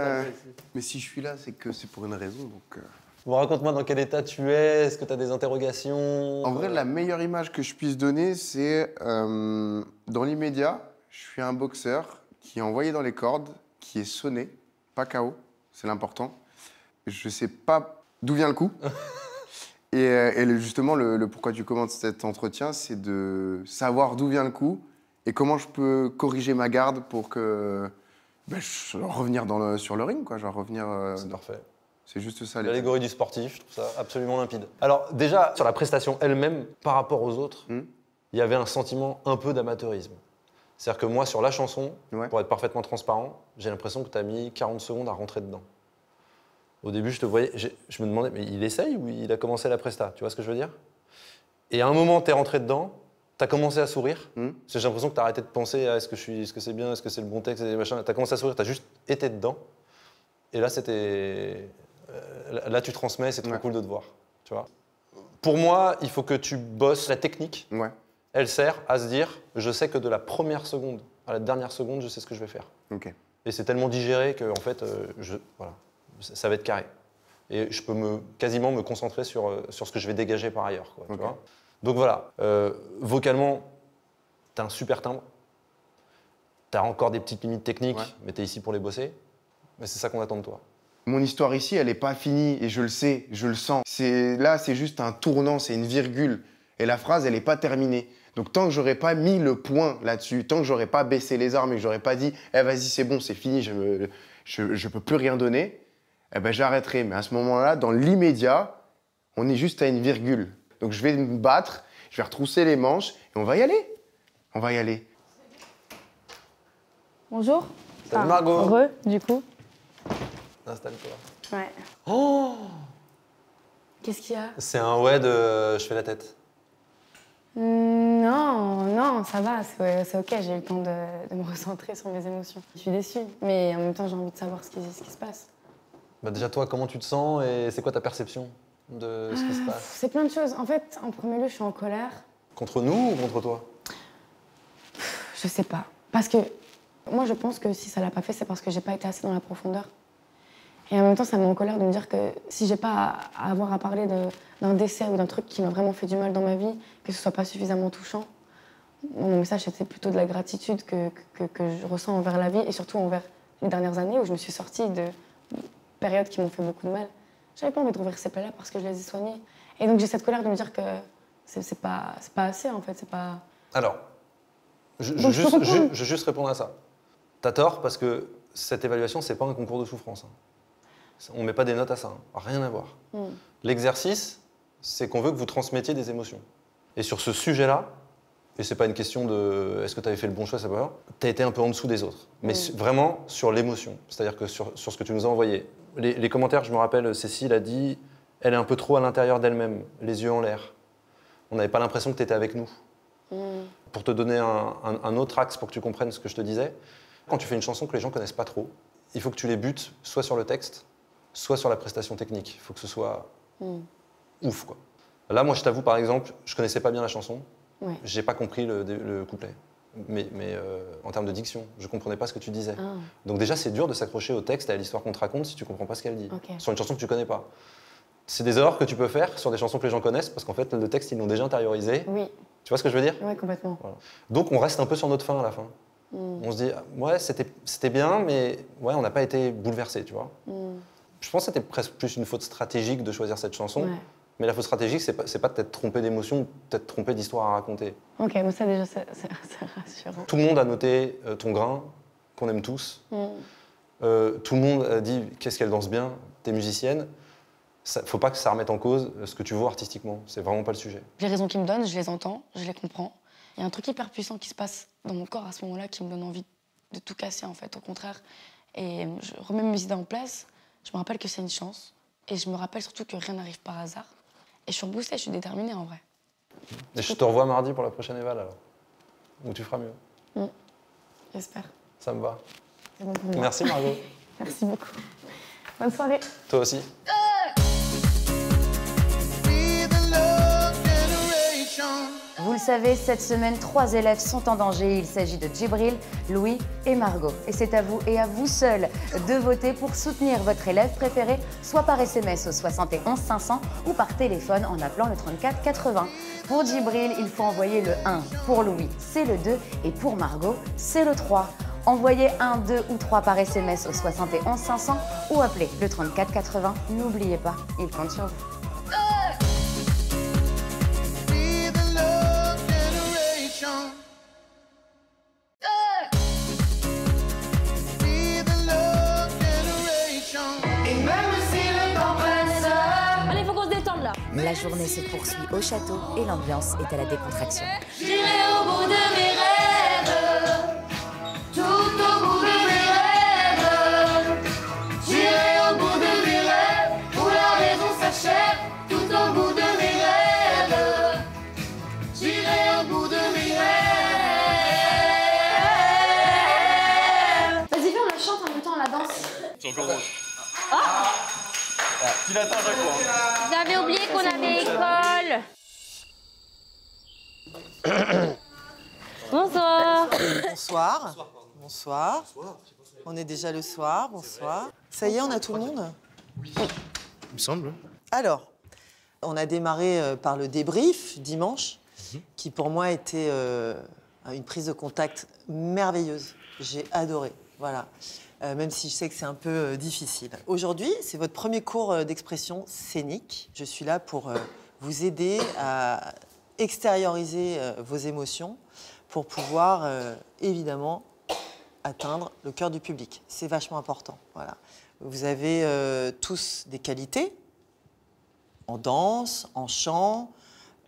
si je suis là, c'est que c'est pour une raison, donc... Bon, raconte-moi dans quel état tu es, est-ce que tu as des interrogations? En vrai, la meilleure image que je puisse donner, c'est dans l'immédiat, je suis un boxeur qui est envoyé dans les cordes, qui est sonné, pas KO, c'est l'important. Je sais pas d'où vient le coup. et justement, le pourquoi tu commences cet entretien, c'est de savoir d'où vient le coup et comment je peux corriger ma garde pour que revenir sur le ring, quoi. Genre revenir. C'est parfait. C'est juste ça. L'allégorie du sportif, je trouve ça absolument limpide. Alors déjà, sur la prestation elle-même, par rapport aux autres, il y avait un sentiment un peu d'amateurisme. C'est-à-dire que moi, sur la chanson, pour être parfaitement transparent, j'ai l'impression que tu as mis 40 secondes à rentrer dedans. Au début, je te voyais, je me demandais, mais il essaye ou il a commencé la presta? Tu vois ce que je veux dire? Et à un moment, tu es rentré dedans, tu as commencé à sourire. J'ai l'impression que tu as arrêté de penser à est-ce que c'est bien, est-ce que c'est le bon texte, tu as commencé à sourire, tu as juste été dedans. Et là, là, tu transmets, c'est trop cool de te voir. Tu vois. Pour moi, il faut que tu bosses la technique. Elle sert à se dire, je sais que de la première seconde à la dernière seconde, je sais ce que je vais faire. Et c'est tellement digéré que, en fait, voilà, ça va être carré. Et je peux quasiment me concentrer sur ce que je vais dégager par ailleurs. Quoi, tu vois. Donc voilà, vocalement, tu as un super timbre. Tu as encore des petites limites techniques, mais tu es ici pour les bosser. Mais c'est ça qu'on attend de toi. Mon histoire ici, elle n'est pas finie et je le sais, je le sens. Là, c'est juste un tournant, c'est une virgule. Et la phrase, elle n'est pas terminée. Donc tant que j'aurais pas mis le point là-dessus, tant que j'aurais pas baissé les armes et que j'aurais pas dit « Eh, vas-y, c'est bon, c'est fini, je peux plus rien donner », eh ben, j'arrêterai. Mais à ce moment-là, dans l'immédiat, on est juste à une virgule. Donc je vais me battre, je vais retrousser les manches et on va y aller. On va y aller. Bonjour. Salut Margot. Heureux, du coup. Installe-toi. Ouais. Oh! Qu'est-ce qu'il y a? C'est un ouais de je fais la tête. Non, ça va, c'est ok, j'ai eu le temps de me recentrer sur mes émotions. Je suis déçue, mais en même temps j'ai envie de savoir ce qui se passe. Bah déjà toi, comment tu te sens et c'est quoi ta perception de ce qui se passe? C'est plein de choses. En fait, en premier lieu, je suis en colère. Contre nous ou contre toi? Je sais pas. Parce que moi je pense que si ça l'a pas fait, c'est parce que j'ai pas été assez dans la profondeur. Et en même temps, ça me met en colère de me dire que si j'ai pas à avoir à parler d'un décès ou d'un truc qui m'a vraiment fait du mal dans ma vie, que ce soit pas suffisamment touchant, mon message c'était plutôt de la gratitude que je ressens envers la vie et surtout envers les dernières années où je me suis sortie de périodes qui m'ont fait beaucoup de mal. J'avais pas envie de rouvrir ces plaies-là parce que je les ai soignées. Et donc j'ai cette colère de me dire que c'est pas assez en fait, c'est pas... Alors, je vais juste répondre à ça. T'as tort parce que cette évaluation, c'est pas un concours de souffrance. On met pas des notes à ça, rien à voir. L'exercice, c'est qu'on veut que vous transmettiez des émotions. Et sur ce sujet-là, et c'est pas une question de est-ce que tu avais fait le bon choix, c'est pas grave, tu as été un peu en dessous des autres. Mais vraiment sur l'émotion, c'est-à-dire que sur ce que tu nous as envoyé. Les commentaires, je me rappelle, Cécile a dit elle est un peu trop à l'intérieur d'elle-même, les yeux en l'air. On n'avait pas l'impression que tu étais avec nous. Pour te donner un autre axe pour que tu comprennes ce que je te disais, quand tu fais une chanson que les gens connaissent pas trop, il faut que tu les butes soit sur le texte, soit sur la prestation technique. Il faut que ce soit ouf, quoi. Là, moi, je t'avoue, par exemple, je connaissais pas bien la chanson. J'ai pas compris le couplet. Mais en termes de diction, je comprenais pas ce que tu disais. Donc déjà, c'est dur de s'accrocher au texte et à l'histoire qu'on te raconte si tu comprends pas ce qu'elle dit. Sur une chanson que tu connais pas. C'est des erreurs que tu peux faire sur des chansons que les gens connaissent parce qu'en fait, le texte, ils l'ont déjà intériorisé. Tu vois ce que je veux dire? Oui, complètement. Voilà. Donc, on reste un peu sur notre fin à la fin. On se dit, ouais, c'était bien, mais ouais, on n'a pas été bouleversé, tu vois. Je pense que c'était presque plus une faute stratégique de choisir cette chanson. Mais la faute stratégique, c'est pas de t'être trompé d'émotion, peut-être trompé d'histoire à raconter. Ok, mais ça déjà, c'est rassurant. Tout le monde a noté ton grain, qu'on aime tous. Tout le monde a dit, qu'est-ce qu'elle danse bien, t'es musicienne. Faut pas que ça remette en cause ce que tu vaux artistiquement. C'est vraiment pas le sujet. Les raisons qu'ils me donnent, je les entends, je les comprends. Il y a un truc hyper puissant qui se passe dans mon corps à ce moment-là qui me donne envie de tout casser, en fait, au contraire. Et je remets mes idées en place. Je me rappelle que c'est une chance. Et je me rappelle surtout que rien n'arrive par hasard. Et je suis boostée, je suis déterminée, en vrai. Et je te revois mardi pour la prochaine éval, alors. Où tu feras mieux. J'espère. Ça me va. C'est bon pour moi. Merci, Margot. Merci beaucoup. Bonne soirée. Toi aussi. Vous le savez, cette semaine, 3 élèves sont en danger. Il s'agit de Djibril, Louis et Margot. Et c'est à vous et à vous seuls de voter pour soutenir votre élève préféré, soit par SMS au 71 500 ou par téléphone en appelant le 34 80. Pour Djibril, il faut envoyer le 1. Pour Louis, c'est le 2. Et pour Margot, c'est le 3. Envoyez 1, 2 ou 3 par SMS au 71 500 ou appelez le 34 80. N'oubliez pas, il compte sur vous. Allez, faut qu'on se détende là. La journée se poursuit au château et l'ambiance est à la décontraction. J'irai au bout de mes rêves. Tu l'attends à chaque fois. Vous avez oublié qu'on avait école. Bonsoir. Bonsoir. Bonsoir. On est déjà le soir. Bonsoir. Ça y est, on a tout le monde? Oui. Il me semble. Alors, on a démarré par le débrief dimanche, qui pour moi était une prise de contact merveilleuse. J'ai adoré. Voilà. Même si je sais que c'est un peu difficile. Aujourd'hui, c'est votre premier cours d'expression scénique. Je suis là pour vous aider à extérioriser vos émotions pour pouvoir, évidemment, atteindre le cœur du public. C'est vachement important. Voilà. Vous avez tous des qualités en danse, en chant,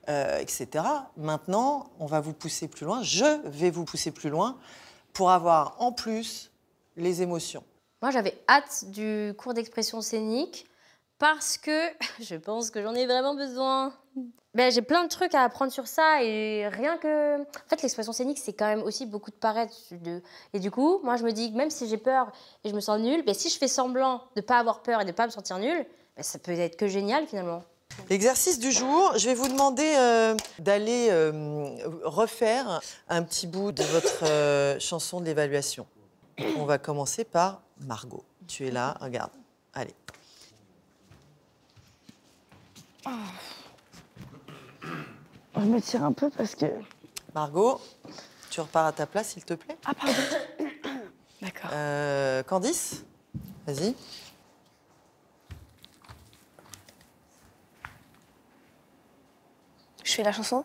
etc. Maintenant, on va vous pousser plus loin. Je vais vous pousser plus loin pour avoir en plus les émotions. Moi, j'avais hâte du cours d'expression scénique parce que je pense que j'en ai vraiment besoin. Ben, j'ai plein de trucs à apprendre sur ça et rien que... En fait, l'expression scénique, c'est quand même aussi beaucoup de paraître. Et du coup, moi, je me dis que même si j'ai peur et je me sens nulle, ben, si je fais semblant de ne pas avoir peur et de ne pas me sentir nulle, ben, ça peut être que génial, finalement. L'exercice du jour, je vais vous demander d'aller refaire un petit bout de votre chanson de l'évaluation. On va commencer par Margot. Tu es là, regarde. Allez. Je me tire un peu parce que... Margot, tu repars à ta place, s'il te plaît. Ah, pardon. D'accord. Candice, vas-y. Je fais la chanson?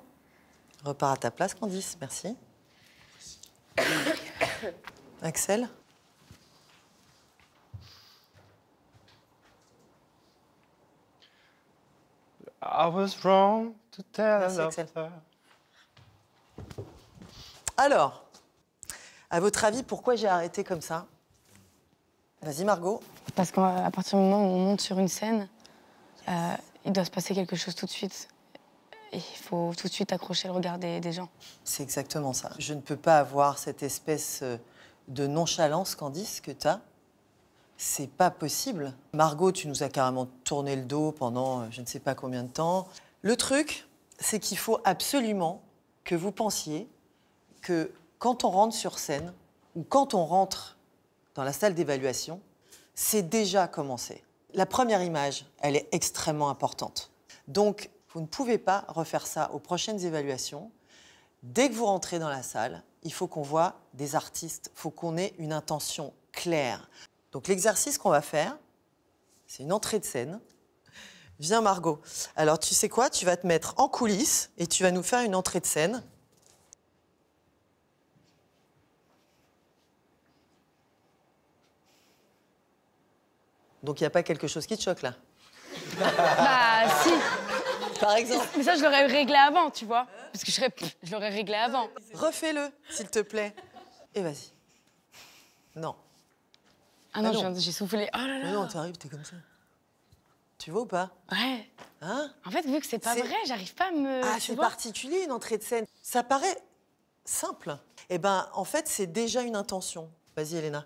Repars à ta place, Candice, merci. Axel. I was wrong to tell Merci, her. Axel. Alors, à votre avis, pourquoi j'ai arrêté comme ça? Vas-y, Margot. Parce qu'à partir du moment où on monte sur une scène, il doit se passer quelque chose tout de suite. Et il faut tout de suite accrocher le regard des gens. C'est exactement ça. Je ne peux pas avoir cette espèce de nonchalance, Candice, que tu as. C'est pas possible. Margot, tu nous as carrément tourné le dos pendant je ne sais pas combien de temps. Le truc, c'est qu'il faut absolument que vous pensiez que quand on rentre sur scène ou quand on rentre dans la salle d'évaluation, c'est déjà commencé. La première image, elle est extrêmement importante. Donc, vous ne pouvez pas refaire ça aux prochaines évaluations. Dès que vous rentrez dans la salle, il faut qu'on voit des artistes, il faut qu'on ait une intention claire. Donc l'exercice qu'on va faire, c'est une entrée de scène. Viens Margot. Alors tu sais quoi? Tu vas te mettre en coulisses et tu vas nous faire une entrée de scène. Donc il n'y a pas quelque chose qui te choque là? Bah si. Par exemple. Mais ça, je l'aurais réglé avant, tu vois. Parce que je l'aurais réglé avant. Refais-le, s'il te plaît. Et vas-y. Non. Ah non, j'ai soufflé. Oh là là. Mais non, t'arrives, t'es comme ça. Tu vois ou pas? Ouais. Hein? En fait, vu que c'est pas vrai, j'arrive pas à me... Ah, c'est particulier, une entrée de scène. Ça paraît simple. Eh ben, en fait, c'est déjà une intention. Vas-y, Elena.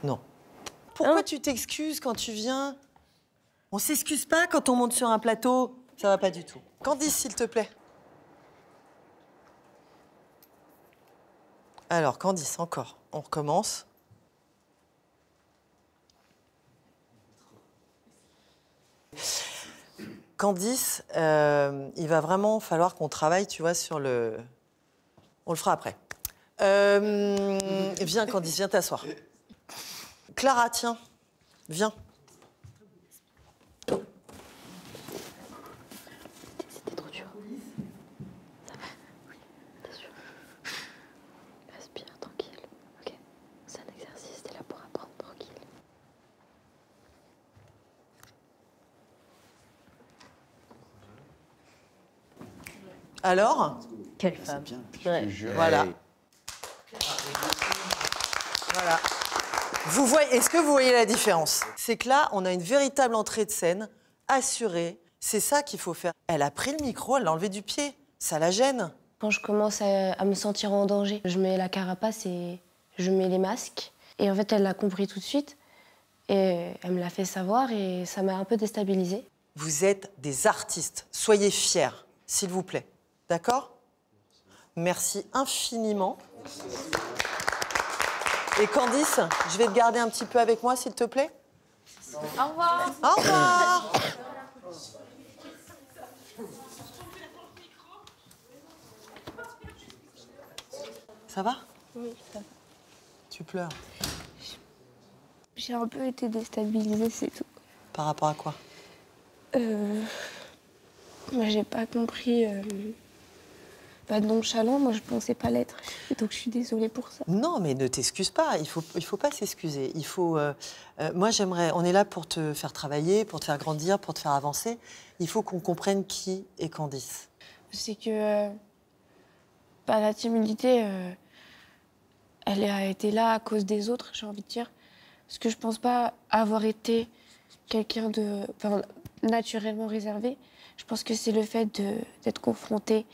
Non. Pourquoi tu t'excuses quand tu viens? On s'excuse pas quand on monte sur un plateau. Ça va pas du tout. Candice, s'il te plaît. Alors, Candice, encore. On recommence. Candice, il va vraiment falloir qu'on travaille, tu vois, sur le... On le fera après. Viens, Candice, viens t'asseoir. Clara, tiens, viens. C'était trop dur. Ça va? Oui, bien sûr. Respire, tranquille. Ok. C'est un exercice, t'es là pour apprendre tranquille. Alors? Quelle femme. Ouais. Voilà. Voilà. Vous voyez, est-ce que vous voyez la différence? C'est que là, on a une véritable entrée de scène, assurée. C'est ça qu'il faut faire. Elle a pris le micro, elle l'a enlevé du pied. Ça la gêne. Quand je commence à me sentir en danger, je mets la carapace et je mets les masques. Et en fait, elle l'a compris tout de suite. Et elle me l'a fait savoir et ça m'a un peu déstabilisée. Vous êtes des artistes. Soyez fiers, s'il vous plaît. D'accord? Merci infiniment. Et Candice, je vais te garder un petit peu avec moi, s'il te plaît. Au revoir. Au revoir. Ça va? Oui, ça va. Tu pleures. J'ai un peu été déstabilisée, c'est tout. Par rapport à quoi? Moi, j'ai pas compris. Pas nonchalant, moi je pensais pas l'être. Donc je suis désolée pour ça. Non, mais ne t'excuse pas. Il faut pas s'excuser. Il faut. Moi, j'aimerais. On est là pour te faire travailler, pour te faire grandir, pour te faire avancer. Il faut qu'on comprenne qui est Candice. C'est que la timidité, elle a été là à cause des autres, j'ai envie de dire. Parce que je pense pas avoir été quelqu'un de naturellement réservé. Je pense que c'est le fait d'être confrontée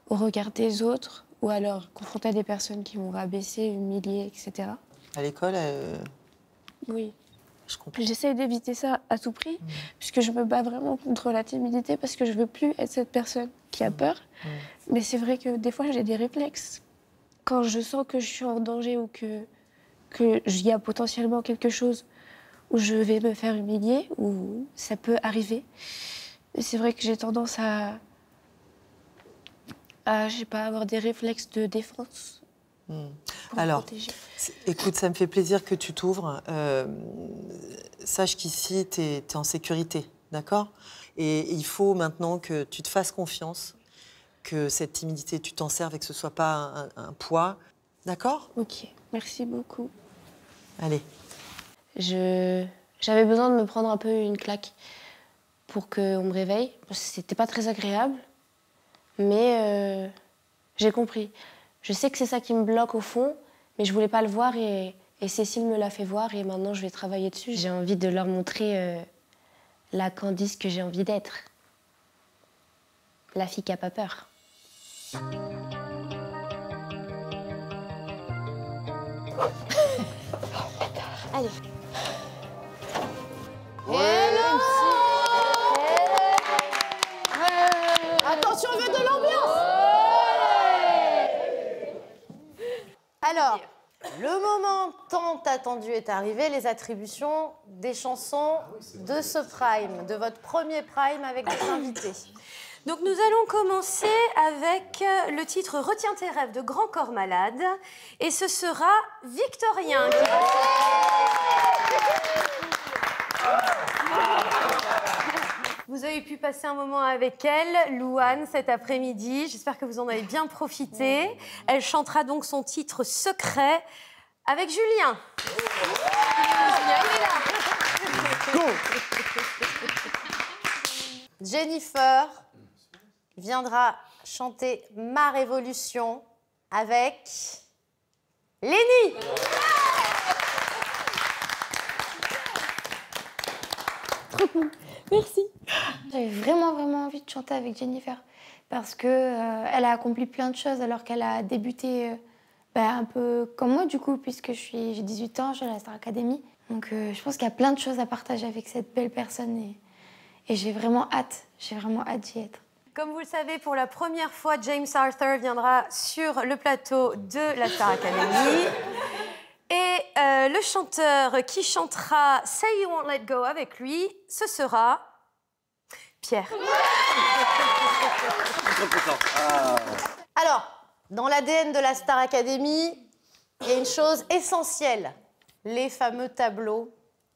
au regard des autres ou alors confrontée à des personnes qui m'ont rabaissée, humiliée, etc. À l'école, Oui. Je comprends. J'essaie d'éviter ça à tout prix, puisque je me bats vraiment contre la timidité parce que je veux plus être cette personne qui a peur. Mais c'est vrai que des fois, j'ai des réflexes. Quand je sens que je suis en danger ou qu'il y a potentiellement quelque chose où je vais me faire humilier, ou ça peut arriver. Et c'est vrai que j'ai tendance à je sais pas, avoir des réflexes de défense. Alors, écoute, ça me fait plaisir que tu t'ouvres. Sache qu'ici, tu es en sécurité, d'accord? Et il faut maintenant que tu te fasses confiance, que cette timidité, tu t'en serves et que ce ne soit pas un poids. D'accord? Ok, merci beaucoup. Allez. J'avais besoin de me prendre un peu une claque pour qu'on me réveille. C'était pas très agréable, mais j'ai compris. Je sais que c'est ça qui me bloque au fond, mais je voulais pas le voir et Cécile me l'a fait voir et maintenant je vais travailler dessus. J'ai envie de leur montrer la Candice que j'ai envie d'être. La fille qui a pas peur. Allez. Attention, on veut de l'ambiance. Alors, le moment tant attendu est arrivé, les attributions des chansons de ce prime, de votre premier prime avec des invités. Donc nous allons commencer avec le titre « Retiens tes rêves » de Grand Corps Malade. Et ce sera Victorien qui va... Vous avez pu passer un moment avec elle, Louane, cet après-midi. J'espère que vous en avez bien profité. Elle chantera donc son titre « Secret » avec Julien. Julien, il est là. Go. Jennifer viendra chanter Ma Révolution avec Lénie. Trop cool. Merci. J'avais vraiment envie de chanter avec Jennifer parce que elle a accompli plein de choses alors qu'elle a débuté un peu comme moi du coup puisque j'ai 18 ans, je suis à la Star Academy. Donc je pense qu'il y a plein de choses à partager avec cette belle personne et j'ai vraiment hâte d'y être. Comme vous le savez, pour la première fois, James Arthur viendra sur le plateau de la Star Academy. Et le chanteur qui chantera Say You Won't Let Go avec lui, ce sera Pierre. Alors, dans l'ADN de la Star Academy, il y a une chose essentielle, les fameux tableaux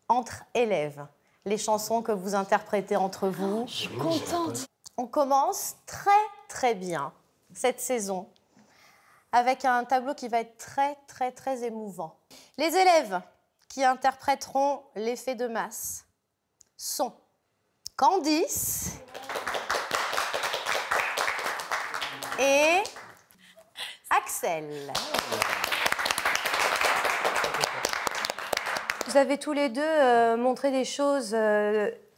entre élèves, les chansons que vous interprétez entre vous. Je suis contente. On commence très bien cette saison avec un tableau qui va être très émouvant. Les élèves qui interpréteront l'effet de masse sont Candice et Axel. Vous avez tous les deux montré des choses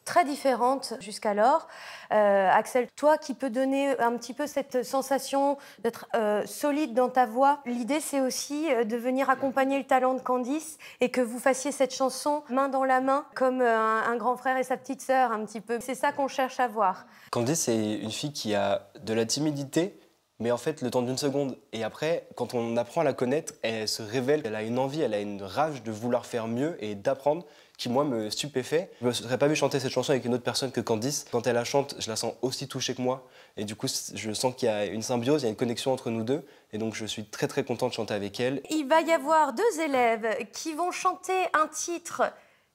très différentes jusqu'alors. Axel, toi qui peux donner un petit peu cette sensation d'être solide dans ta voix, l'idée c'est aussi de venir accompagner le talent de Candice et que vous fassiez cette chanson main dans la main, comme un grand frère et sa petite sœur un petit peu. C'est ça qu'on cherche à voir. Candice, c'est une fille qui a de la timidité, mais en fait, le temps d'une seconde. Et après, quand on apprend à la connaître, elle se révèle, elle a une envie, elle a une rage de vouloir faire mieux et d'apprendre, qui, moi, me stupéfait. Je ne me serais pas vu chanter cette chanson avec une autre personne que Candice. Quand elle la chante, je la sens aussi touchée que moi. Et du coup, je sens qu'il y a une symbiose, il y a une connexion entre nous deux. Et donc, je suis très, très content de chanter avec elle. Il va y avoir 2 élèves qui vont chanter un titre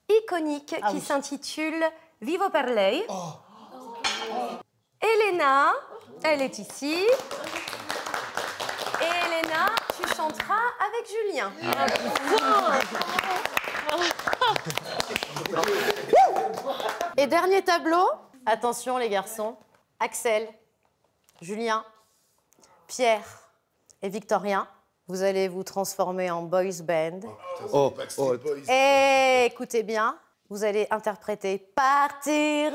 iconique qui s'intitule Vivo per lei. Elena, elle est ici. Et Elena, tu chanteras avec Julien. Et dernier tableau. Attention les garçons. Axel, Julien, Pierre et Victorien. Vous allez vous transformer en boys band. Et écoutez bien, vous allez interpréter Partir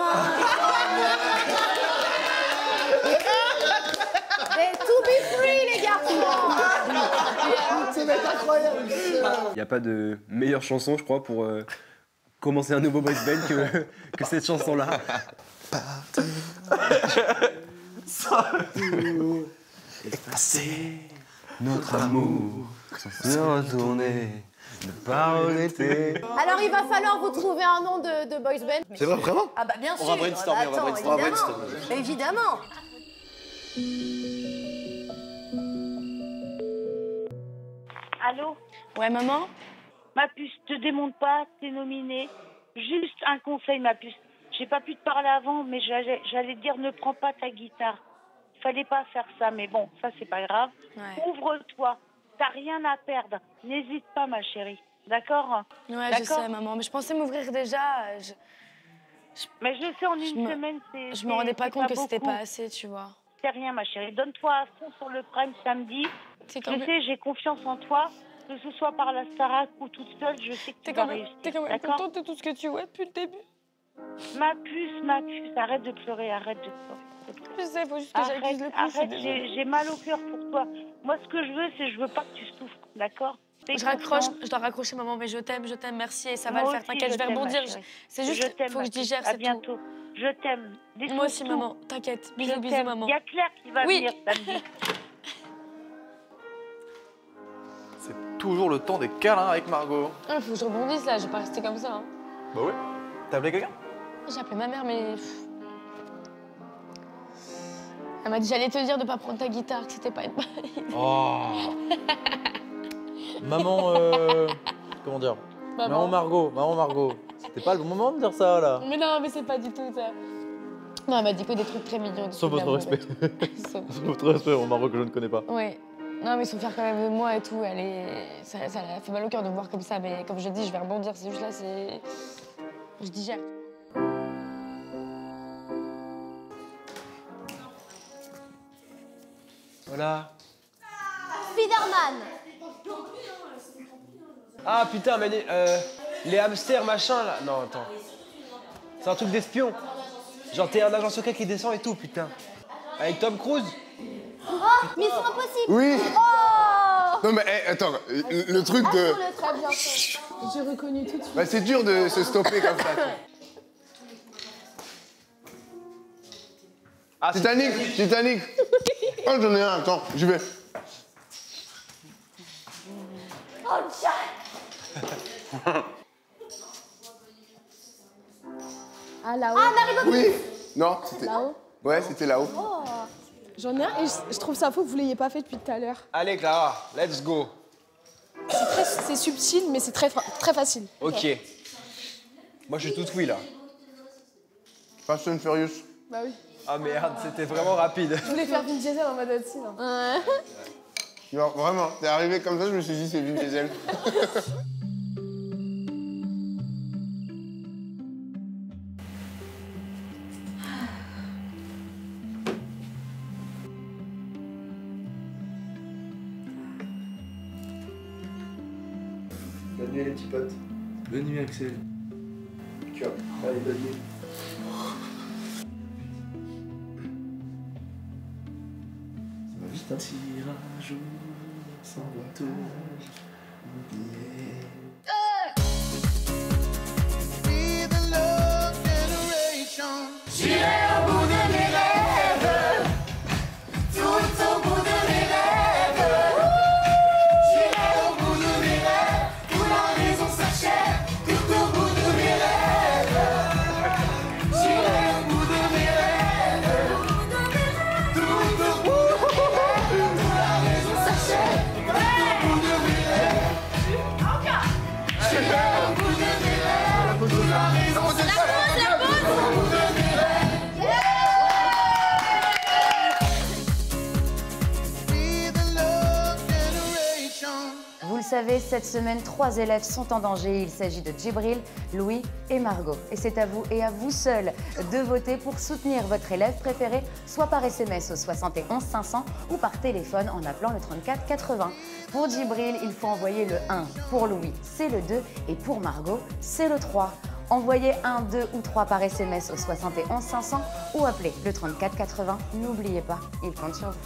et To Be Free, les garçons. Ça va être incroyable. Il n'y a pas de meilleure chanson, je crois, pour commencer un nouveau boys band que cette chanson-là. Effacer notre amour, se retourner, ne pas regretter. Alors, il va falloir vous trouver un nom de boys band. C'est vrai, vraiment? Ah bah bien sûr. On va brainstormer, Attends, évidemment. Allô? Ouais, maman? Ma puce, te démonte pas, t'es nominée. Juste un conseil, ma puce. J'ai pas pu te parler avant, mais j'allais te dire ne prends pas ta guitare. Fallait pas faire ça, mais bon, ça c'est pas grave. Ouais. Ouvre-toi, t'as rien à perdre. N'hésite pas, ma chérie. D'accord? Ouais, je sais, maman, mais je pensais m'ouvrir déjà. Mais je sais, en une semaine, c'est. Je me rendais pas compte que c'était beaucoup. pas assez, tu vois. C'est rien, ma chérie. Donne-toi à fond sur le prime samedi. Je sais, j'ai confiance en toi. Que ce soit par la Starac ou toute seule, je sais que tu vas réussir. T'es quand même contente de tout ce que tu vois depuis le début. Ma puce, arrête de pleurer, arrête de pleurer. Je sais, faut juste que j'accuse le plus. Arrête, j'ai mal au cœur pour toi. Moi, ce que je veux, c'est je veux pas que tu souffres, d'accord? Je raccroche, je dois raccrocher, maman, mais je t'aime, merci, et ça va le faire, t'inquiète, je vais rebondir. C'est juste, faut que je digère, c'est tout. À bientôt. Je t'aime. Moi aussi, maman, t'inquiète. Bisous, maman. Il y a Claire qui va venir samedi. C'est toujours le temps des câlins avec Margot. Faut que je rebondisse là, je vais pas rester comme ça. Hein. Bah ouais. T'as appelé quelqu'un? J'ai appelé ma mère, mais. Elle m'a dit j'allais te dire de pas prendre ta guitare, que c'était pas une bonne idée. Oh. Maman, comment dire? Maman Margot, c'était pas le bon moment de dire ça là. Mais non, mais c'est pas du tout ça. Non, elle m'a dit que des trucs très mignons. Sauf votre respect. Sauf votre respect au Maroc que je ne connais pas. Ouais. Non, mais son fier quand même de moi et tout, ça a fait mal au cœur de me voir comme ça, mais comme je dis, je vais rebondir, c'est juste là, c'est. Je digère. Voilà. Spider-Man. Ah putain, mais les hamsters machin là. Non, attends. C'est un truc d'espion. Genre, t'es un agent secret qui descend et tout, putain. Avec Tom Cruise. Oh, Mission Impossible. Oui. Oh. Non mais attends, le truc de... Très bien fait. J'ai reconnu tout de suite. Bah, c'est dur de se stopper comme ça. Ah, Titanic. Oh, j'en ai un, attends, j'y vais. Oh, Jack. Ah, là-haut. Ah, Mary Poppins. Oui. Non, c'était... Là-haut. Ouais, c'était là-haut. Oh. J'en ai un et je trouve ça fou que vous l'ayez pas fait depuis tout à l'heure. Allez, Clara, let's go. C'est subtil, mais c'est très facile. Ok. Moi, je suis tout oui, là. Fast and Furious. Bah oui. Ah merde, c'était vraiment rapide. Je voulais faire Vin Diesel en mode aussi, là. Non, vraiment, t'es arrivé comme ça, je me suis dit c'est Vin Diesel. Bonne nuit les petits potes. Bonne nuit Axel. Allez, bonne nuit. partira un jour sans retour. Oublié. J'irai au bout de mes rêves, tout au bout de mes rêves. J'irai au bout de mes rêves, où la raison s'achève, tout au bout de mes rêves. J'irai au bout de mes rêves, tout au bout de mes rêves, où la raison s'achève, tout au bout de mes rêves. J'irai au bout de mes rêves, où la raison s'achève, tout au bout de mes rêves. Vous le savez, cette semaine, 3 élèves sont en danger. Il s'agit de Djibril, Louis et Margot. Et c'est à vous et à vous seuls de voter pour soutenir votre élève préféré, soit par SMS au 71 500 ou par téléphone en appelant le 34 80. Pour Djibril, il faut envoyer le 1. Pour Louis, c'est le 2. Et pour Margot, c'est le 3. Envoyez 1, 2 ou 3 par SMS au 71 500 ou appelez le 34 80. N'oubliez pas, il compte sur vous.